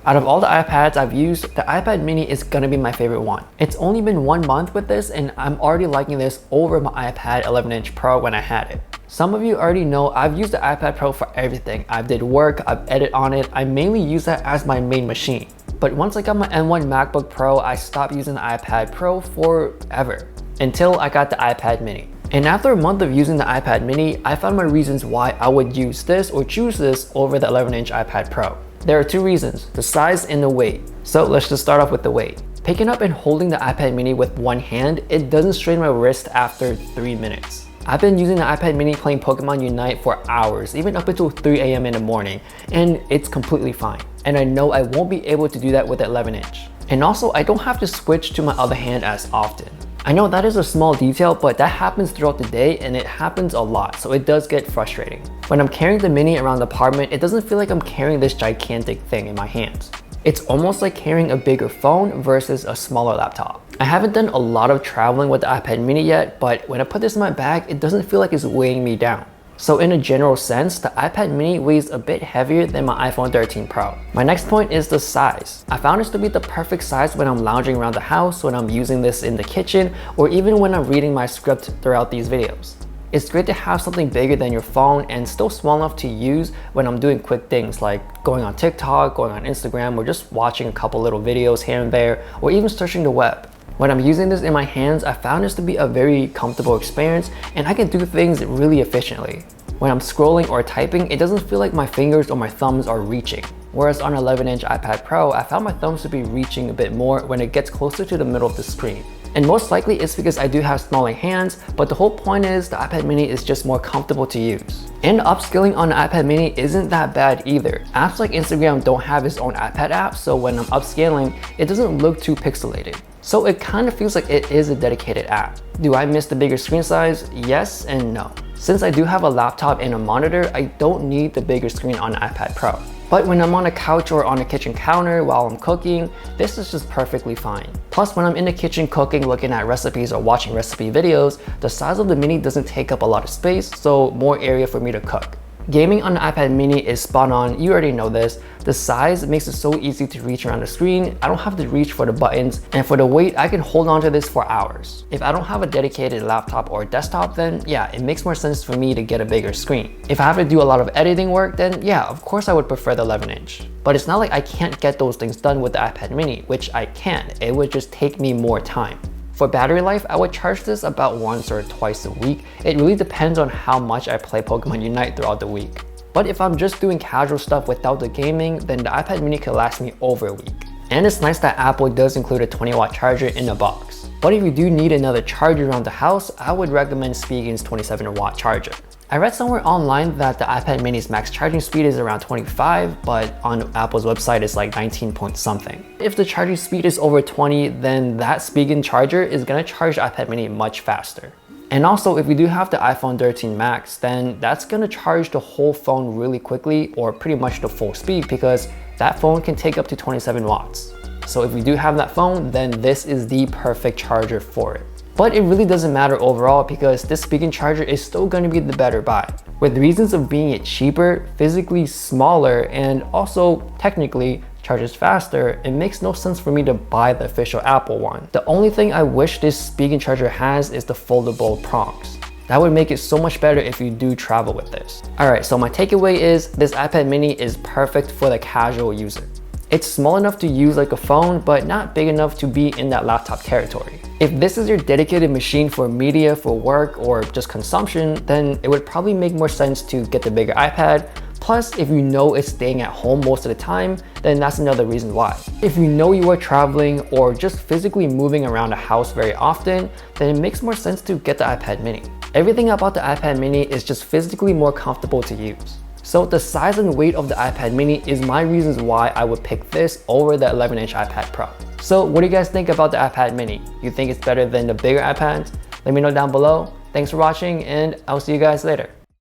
Out of all the iPads I've used, the iPad mini is gonna be my favorite one. It's only been 1 month with this and I'm already liking this over my iPad 11-inch Pro when I had it. Some of you already know I've used the iPad Pro for everything. I've did work, I've edited on it. I mainly use that as my main machine. But once I got my M1 MacBook Pro, I stopped using the iPad Pro forever until I got the iPad mini. And after a month of using the iPad mini, I found my reasons why I would use this or choose this over the 11-inch iPad Pro. There are 2 reasons, the size and the weight. So let's just start off with the weight. Picking up and holding the iPad mini with one hand, it doesn't strain my wrist after 3 minutes. I've been using the iPad mini playing Pokemon Unite for hours, even up until 3 a.m. in the morning, and it's completely fine. And I know I won't be able to do that with the 11-inch. And also, I don't have to switch to my other hand as often. I know that is a small detail, but that happens throughout the day and it happens a lot, so it does get frustrating. When I'm carrying the mini around the apartment, it doesn't feel like I'm carrying this gigantic thing in my hands. It's almost like carrying a bigger phone versus a smaller laptop. I haven't done a lot of traveling with the iPad mini yet, but when I put this in my bag, it doesn't feel like it's weighing me down. So in a general sense, the iPad mini weighs a bit heavier than my iPhone 13 Pro. My next point is the size. I found this to be the perfect size when I'm lounging around the house, when I'm using this in the kitchen, or even when I'm reading my script throughout these videos. It's great to have something bigger than your phone and still small enough to use when I'm doing quick things like going on TikTok, going on Instagram, or just watching a couple little videos here and there, or even searching the web. When I'm using this in my hands, I found this to be a very comfortable experience and I can do things really efficiently. When I'm scrolling or typing, it doesn't feel like my fingers or my thumbs are reaching. Whereas on an 11-inch iPad Pro, I found my thumbs to be reaching a bit more when it gets closer to the middle of the screen. And most likely it's because I do have smaller hands, but the whole point is the iPad mini is just more comfortable to use. And upscaling on the iPad mini isn't that bad either. Apps like Instagram don't have its own iPad app, so when I'm upscaling, it doesn't look too pixelated. So it kind of feels like it is a dedicated app. Do I miss the bigger screen size? Yes and no. Since I do have a laptop and a monitor, I don't need the bigger screen on the iPad Pro. But when I'm on a couch or on a kitchen counter while I'm cooking, this is just perfectly fine. Plus, when I'm in the kitchen cooking, looking at recipes or watching recipe videos, the size of the mini doesn't take up a lot of space, so more area for me to cook. Gaming on the iPad mini is spot on, you already know this. The size makes it so easy to reach around the screen. I don't have to reach for the buttons, and for the weight, I can hold on to this for hours. If I don't have a dedicated laptop or desktop, then yeah, it makes more sense for me to get a bigger screen. If I have to do a lot of editing work, then yeah, of course I would prefer the 11-inch. But it's not like I can't get those things done with the iPad mini, which I can. It would just take me more time. For battery life, I would charge this about once or twice a week. It really depends on how much I play Pokemon Unite throughout the week. But if I'm just doing casual stuff without the gaming, then the iPad mini could last me over a week. And it's nice that Apple does include a 20-watt charger in the box. But if you do need another charger around the house, I would recommend Spigen's 27-watt charger. I read somewhere online that the iPad mini's max charging speed is around 25, but on Apple's website it's like 19 point something. If the charging speed is over 20, then that Spigen charger is gonna charge the iPad mini much faster. And also, if you do have the iPhone 13 Max, then that's gonna charge the whole phone really quickly, or pretty much the full speed, because that phone can take up to 27 watts. So if you do have that phone, then this is the perfect charger for it. But it really doesn't matter overall because this Spigen charger is still going to be the better buy. With reasons of being it cheaper, physically smaller, and also technically charges faster, it makes no sense for me to buy the official Apple one. The only thing I wish this Spigen charger has is the foldable prongs. That would make it so much better if you do travel with this. Alright, so my takeaway is this iPad mini is perfect for the casual user. It's small enough to use like a phone, but not big enough to be in that laptop territory. If this is your dedicated machine for media, for work, or just consumption, then it would probably make more sense to get the bigger iPad. Plus, if you know it's staying at home most of the time, then that's another reason why. If you know you are traveling or just physically moving around the house very often, then it makes more sense to get the iPad mini. Everything about the iPad mini is just physically more comfortable to use. So the size and weight of the iPad mini is my reasons why I would pick this over the 11-inch iPad Pro. So what do you guys think about the iPad mini? You think it's better than the bigger iPads? Let me know down below. Thanks for watching and I'll see you guys later.